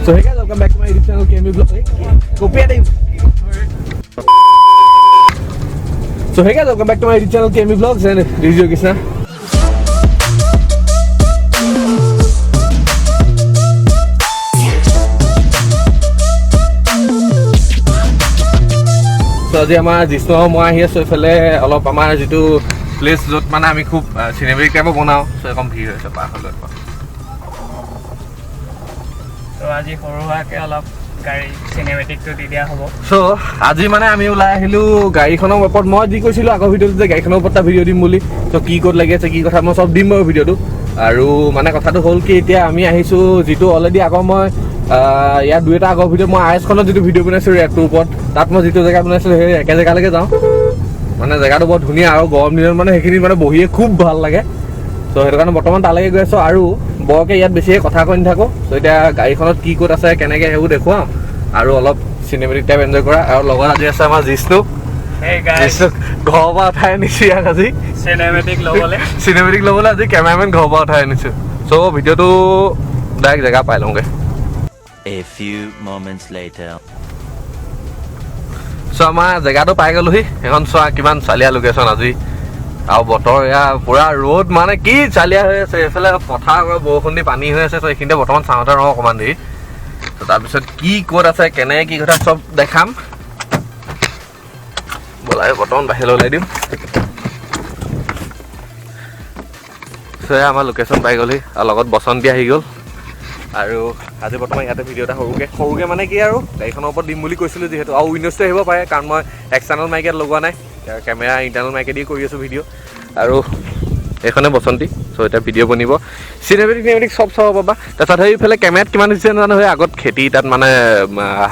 So hey guys, welcome back to my YouTube channel KMV Vlogs. So hey guys, welcome back to my YouTube channel KMV Vlogs and this is Krishna. So আজি আমাৰ জিষ্ণু মই আহি আছো এফালে অলপ আমাৰ যেটো প্লেস যত মানে আমি খুব সিনেমেটিক টাইপ বনাও সো কম ভিৰ হৈছে পাহলৈ তো আজি সৰুৱাকে অলপ গাড়ী সিনেমেটিক তো দি দিয়া হ'ব সো আজি মানে আমি ওলাই আহিলো গাড়ীখনৰ ওপৰত মই দি কৈছিলো আগৰ ভিডিঅ'ত যে গাড়ীখনৰ ওপৰত ভিডিঅ' দিম বুলি তো কি কোড লাগি আছে কি কথা মই সব দিম বাৰু ভিডিঅ'টো আৰু মানে কথাটো হ'ল কি এতিয়া আমি আহিছো যেটো অলৰেডি আগৰ মই ইয়াৰ দুটা আগৰ ভিডিঅ' মই আইএছ খনত যেটো ভিডিঅ' বনাইছো ৰেটৰ ওপৰত তাত মই যেটো জায়গা বনাইছিলো সেই একে জায়গালৈকে যাওঁ মানে জায়গাটো বহুত ধুনীয়া আৰু গৰম দিনত মানে সেইখিনি মানে বহিয়ে খুব ভাল লাগে তো সেইটো কাৰণে বৰ্তমান তালৈকে গৈ আছো আৰু বৰকে ইয়াত বেছি কথা কৈ নাথাকো তো এতিয়া গাড়ীখনত কি কোড আছে কেনেকে হেউ দেখুৱাম আৰু অলপ সিনেমেটিক টাইপ এনজয় কৰা আৰু লগত আজি আছে আমাৰ জিষ্ণু Hey guys, ঘৰৰ পৰা উঠাই নিছি আজি সিনেমেটিক লবলে আজি কেমেৰামেন ঘৰৰ পৰা উঠাই নিছো সো ভিডিঅ'টো ডাইৰেক্ট জায়গা পাই লওঁগে A few moments later. So আমাৰ জায়গাটো পাই গলোহি এখন চোৱা কিমান চালিয়া লোকেশন আজি আৰু বতৰ ইয়া পুৰা ৰ'দ মানে কি চালিয়া হৈ আছে এফালে পথাৰ বৰষুণ দি পানী হৈ আছে তো এইখিনিতে বৰ্তমান চাওঁতে ৰওঁ অকমান দেৰি তো তাৰপিছত কি ক'ত আছে কেনে কি কথা চব দেখাম বলাই বৰ্তমান বাহিৰলৈ ওলাই দিম সো আমাৰ লোকেশন পাই গ'লি আৰু লগত বসন্তি আহি গ'ল আৰু আজি বৰ্তমান ইয়াতে ভিডিঅ' এটা সৰুকে মানে কি আৰু গাড়ীখনৰ ওপৰত দিম বুলি কৈছিলোঁ যিহেতু আৰু উইণ্ড'জটো আহিব পাৰে কাৰণ মই এক্সটাৰ্নেল মাইক ইয়াত লগোৱা নাই কেমেৰা ইণ্টাৰনেল মাইকে দি কৰি আছোঁ ভিডিঅ' আৰু এইখনে বসন্তি চ' এতিয়া ভিডিঅ' বনিব চিনেমেটিক চব চাব পাবা তাৰপিছত সেইফালে কেমেৰাত কিমান হৈছে নাজানো সেই আগত খেতি তাত মানে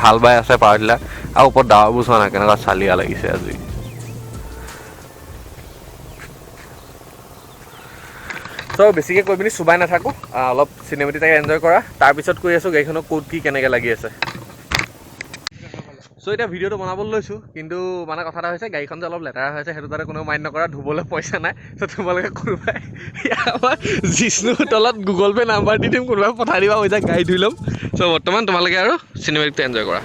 হাল বাই আছে পাৱাৰটিলাৰ আৰু ওপৰত ডাৱৰবোৰ চোৱা নাই কেনেকুৱা চালিয়া লাগিছে আজি সো বেছিকৈ কৈ পিনি চুবাই নাথাকোঁ অলপ চিনেমেটিক এনজয় কৰা তাৰপিছত কৈ আছোঁ গাড়ীখনৰ ক'ত কি কেনেকৈ লাগি আছে সো এতিয়া ভিডিঅ'টো বনাবলৈ লৈছোঁ কিন্তু মানে কথা এটা হৈছে গাড়ীখন যে অলপ লেতেৰা হৈ আছে সেইটো তাতে কোনেও মাইণ্ড নকৰা ধুবলৈ পইচা নাই তো তোমালোকে কোনোবাই আমাৰ জিষ্ণুৰ তলত গুগল পে' নাম্বাৰ দি দিম কোনোবাই পঠাই দিবা হৈ যায় গাড়ী ধুই ল'ম চ' বৰ্তমান তোমালোকে আৰু চিনেমেটিকটো এনজয় কৰা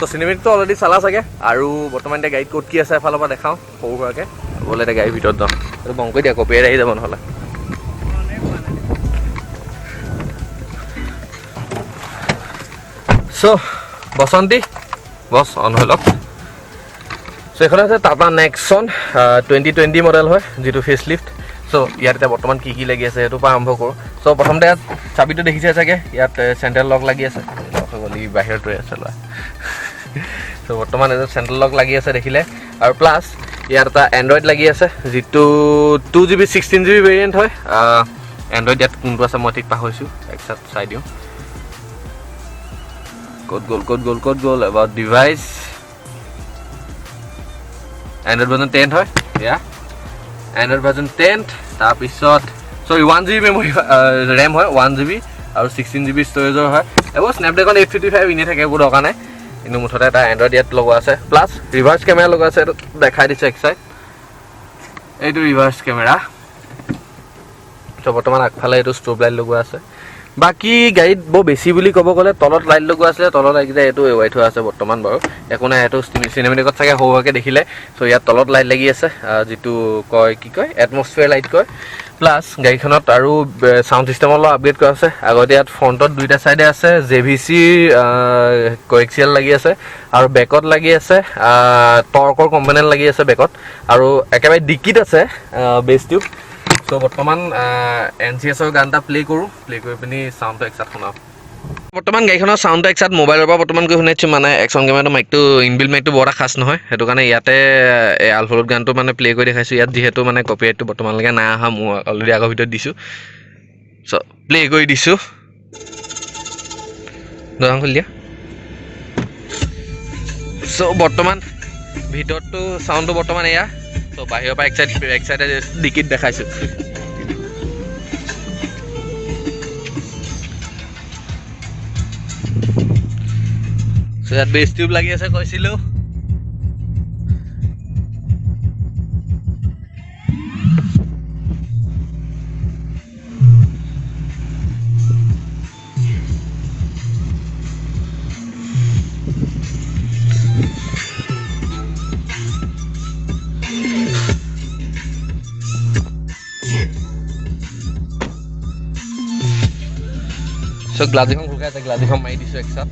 তো চিনেমেটিকটো অলৰেডি চালা চাগে আৰু বৰ্তমান এতিয়া গাড়ীত ক'ত কি আছে এফালৰ পৰা দেখাওঁ সৰু সুৰাকৈ বোলে এতিয়া গাড়ীৰ ভিতৰত যাওঁ এইটো বন্ধ কৰি দিয়া কপিয়াই আহি যাব নহ'লে চ' বসন্তি বছ অন হৈ লওক চ' এইখন আছে টাটা নেক্সন 2020 মডেল হয় যিটো ফেচ লিফ্ট চ' ইয়াত এতিয়া বৰ্তমান কি লাগি আছে সেইটোৰ পৰা আৰম্ভ কৰোঁ চ' প্ৰথমতে ইয়াত চাবিটো দেখিছে চাগে ইয়াত চেণ্ট্ৰেল লক লাগি আছে গলি বাহিৰত ৰৈ আছে লোৱা চ' বৰ্তমান এইটো চেণ্ট্ৰেল লক লাগি আছে দেখিলে আৰু প্লাছ ইয়াত এটা এণ্ড্ৰইড লাগি আছে যিটো 2GB 16GB ভেৰিয়েণ্ট হয় এণ্ড্ৰইড ইয়াত কোনটো আছে মই ঠিক পাহৰিছোঁ একচাত চাই দিওঁ ক'ত গ'ল এবাউট ডিভাইচ এণ্ড্ৰইড ভাৰ্জন 10 হয় এয়া এণ্ড্ৰইড ভাৰ্জন 10 তাৰপিছত চৰি 1GB মেমৰি ৰেম হয় 1GB আৰু 16GB ষ্ট'ৰেজৰ হয় এইবোৰ স্নেপড্ৰেগন 855 ইনে থাকে এইবোৰ দৰকাৰ নাই কিন্তু মুঠতে এটা এণ্ড্ৰইড ইয়াত লগোৱা আছে প্লাছ ৰিভাৰ্ছ কেমেৰা লগোৱা আছে এইটো দেখাই দিছে এক চাইড এইটো ৰিভাৰ্ছ কেমেৰা তো বৰ্তমান আগফালে এইটো ষ্ট্ৰব লাইট লগোৱা আছে বাকী গাড়ীত বৰ বেছি বুলি ক'ব গ'লে তলত লাইট লগোৱা আছিলে তলত লাইটকেইটা এইটো এৱাই থোৱা আছে বৰ্তমান বাৰু একো নাই এইটো চিনেমেটিকত চাগে সৰুকৈ দেখিলে চ' ইয়াত তলত লাইট লাগি আছে যিটো কি কয় এটমস্ফিয়াৰ লাইট কয় প্লাছ গাড়ীখনত আৰু চাউণ্ড ছিষ্টেম অলপ আপগ্ৰেড কৰা আছে আগতে ইয়াত ফ্ৰণ্টত দুইটা চাইডে আছে JVC কোএক্সিয়েল লাগি আছে আৰু বেকত লাগি আছে টৰ্কৰ কম্পনেণ্ট লাগি আছে বেকত আৰু একেবাৰে ডিকিত আছে বেছ টিউব চ' বৰ্তমান NCSৰ গান এটা প্লে কৰি পিনি চাউণ্ডটো একচাত শুনাওঁ বৰ্তমান গাড়ীখনৰ চাউণ্ডটো একচাত মোবাইলৰ পৰা বৰ্তমান গৈ শুনাইছোঁ মানে একশ্যন কেমেৰাটো মাইকটো ইনবিল্ট মাইকটো বৰ এটা খাছ নহয় সেইটো কাৰণে ইয়াতে আলফালত গানটো মানে প্লে কৰি দেখাইছোঁ ইয়াত যিহেতু মানে কপিৰাইটটো বৰ্তমানলৈকে নাই অহা মই অলৰেডি আগৰ ভিডিঅ'ত দিছোঁ চ' প্লে কৰি দিছোঁ দোকান খুলি দিয়া চ' বৰ্তমান ভিতৰতটো চাউণ্ডটো বৰ্তমান এয়া চ' বাহিৰৰ পৰা এক চাইডে ডিকিত দেখাইছোঁ চ' ইয়াত বেছ টিউব লাগি আছে কৈছিলোঁ চ' গ্লাছখন খুলকাই আছে গ্লাছখন মাৰি দিছোঁ একচাত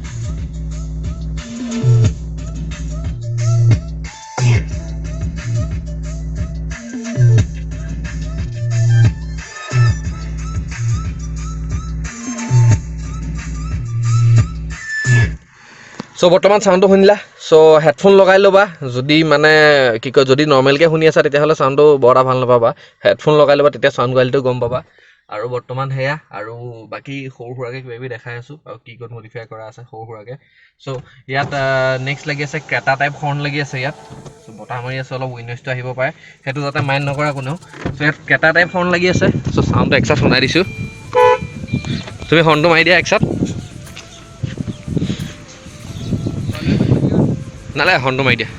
চ' বৰ্তমান চাউণ্ডটো শুনিলা চ' হেডফোন লগাই ল'বা যদি মানে কি কয় যদি নৰ্মেলকৈ শুনি আছা তেতিয়াহ'লে চাউণ্ডটো বৰ এটা ভাল নাপাবা হেডফোন লগাই ল'বা তেতিয়া চাউণ্ড কোৱালিটিটো গম পাবা আৰু বৰ্তমান সেয়া আৰু বাকী সৰু সুৰাকৈ কিবা কিবি দেখাই আছোঁ আৰু কি ক'ত মডিফাই কৰা আছে সৰু সুৰাকৈ চ' ইয়াত নেক্সট লাগি আছে ক্ৰেটা টাইপ হৰ্ণ লাগি আছে ইয়াত চ' বতাহ মাৰি আছে অলপ উইণ্ড'জটো আহিব পাৰে সেইটো যাতে মাইণ্ড নকৰা কোনেও চ' ইয়াত ক্ৰেটা টাইপ হৰ্ণ লাগি আছে চ' চাউণ্ডটো একচাত শুনাই দিছোঁ তুমি হৰ্ণটো মাৰি দিয়া একচাত নালাগে হৰ্ণটো মাৰি দিয়া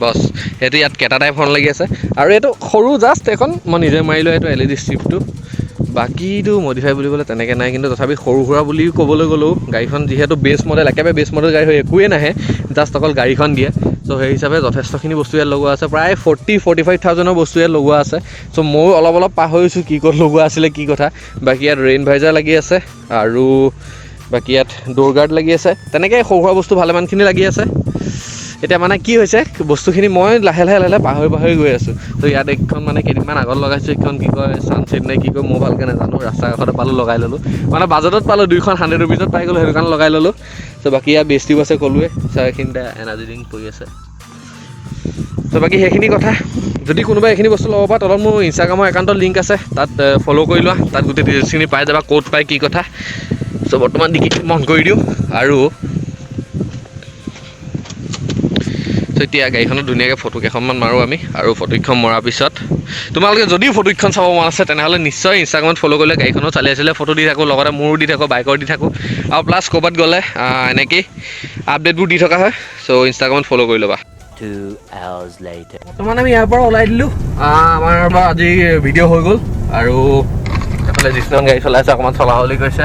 বছ এইটো ইয়াত কেটা টাইপ হৰ্ণ লাগি আছে আৰু এইটো সৰু জাষ্ট এখন মই নিজে মাৰিলোঁ এইটো LED ষ্ট্ৰিপটো বাকীটো মডিফাই বুলি ক'লে তেনেকৈ নাই কিন্তু তথাপি সৰু সুৰা বুলি ক'বলৈ গ'লেও গাড়ীখন যিহেতু বেছ মডেল একেবাৰে বেছ মডেল গাড়ী হৈ একোৱেই নাহে জাষ্ট অকল গাড়ীখন দিয়ে চ' সেই হিচাপে যথেষ্টখিনি বস্তু ইয়াত লগোৱা আছে প্ৰায় 40-45,000ৰ বস্তু ইয়াত লগোৱা আছে চ' ময়ো অলপ পাহৰিছোঁ কি ক'ত লগোৱা আছিলে কি কথা বাকী ইয়াত ৰেইন ভাইজাৰ লাগি আছে আৰু বাকী ইয়াত ড'ৰ গাৰ্ড লাগি আছে তেনেকৈ সৰু সুৰা বস্তু ভালেমানখিনি লাগি আছে এতিয়া মানে কি হৈছে বস্তুখিনি মই লাহে লাহে পাহৰি গৈ আছোঁ তো ইয়াত এইখন মানে কেইদিনমান আগত লগাইছোঁ এইখন কি কয় ছানছেট নে কি কয় মই ভালকৈ নাজানো ৰাস্তা কাষতে পালোঁ লগাই ল'লোঁ মানে বাজেটত পালোঁ 2খন 100 ৰুপিজত পাই গ'লোঁ সেইটো কাৰণে লগাই ল'লোঁ চ' বাকী ইয়াত বেছ টিউব আছে ক'লোৱে চ' এইখিনিতে এনাৰ্জি ড্ৰিংক পৰি আছে চ' বাকী সেইখিনি কথা যদি কোনোবাই এইখিনি বস্তু ল'ব পাৰে তলত মোৰ ইনষ্টাগ্ৰামৰ একাউণ্টৰ লিংক আছে তাত ফ'ল' কৰি লোৱা তাত গোটেই ডিটেইলছখিনি পাই যাবা ক'ত পায় কি কথা চ' বৰ্তমান ডিকিট বন্ধ কৰি দিওঁ আৰু চ' এতিয়া গাড়ীখনত ধুনীয়াকৈ ফটো কেইখনমান মাৰোঁ আমি আৰু ফটোকেইখন মৰাৰ পিছত তোমালোকে যদিও ফটোকেইখন চাব মন আছে তেনেহ'লে নিশ্চয় ইনষ্টাগ্ৰামত ফ'ল' কৰিলে গাড়ীখনো চালি আছিলে ফটো দি থাকোঁ লগতে মোৰো দি থাকোঁ বাইকৰ দি থাকোঁ আৰু প্লাছ ক'ৰবাত গ'লে এনেকেই আপডেটবোৰ দি থকা হয় চ' ইনষ্টাগ্ৰামত ফ'ল' কৰি ল'বা 2 hours later বৰ্তমান আমি ইয়াৰ পৰা ওলাই দিলোঁ আমাৰ পৰা আজি ভিডিঅ' হৈ গ'ল আৰু এইফালে যিখন গাড়ী চলাইছে অকণমান চলাব বুলি কৈছে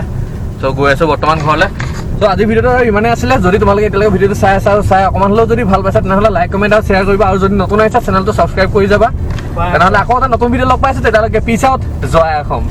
চ' গৈ আছোঁ বৰ্তমান ঘৰলৈ চ' আজি ভিডিঅ'টো ইমানেই আছিলে যদি তোমালোকে এতিয়ালৈকে ভিডিঅ'টো চাই আছা আৰু চাই অকণমান হ'লেও যদি ভাল পাইছা তেনেহ'লে লাইক কমেণ্ট আৰু শ্বেয়াৰ কৰিবা আৰু যদি নতুন আহিছা চেনেলটো ছাবস্ক্ৰাইব কৰি যাবা তেনেহ'লে আকৌ এটা নতুন ভিডিঅ' লগ পাইছোঁ তেতিয়ালৈকে পিছ আউট জয় অসম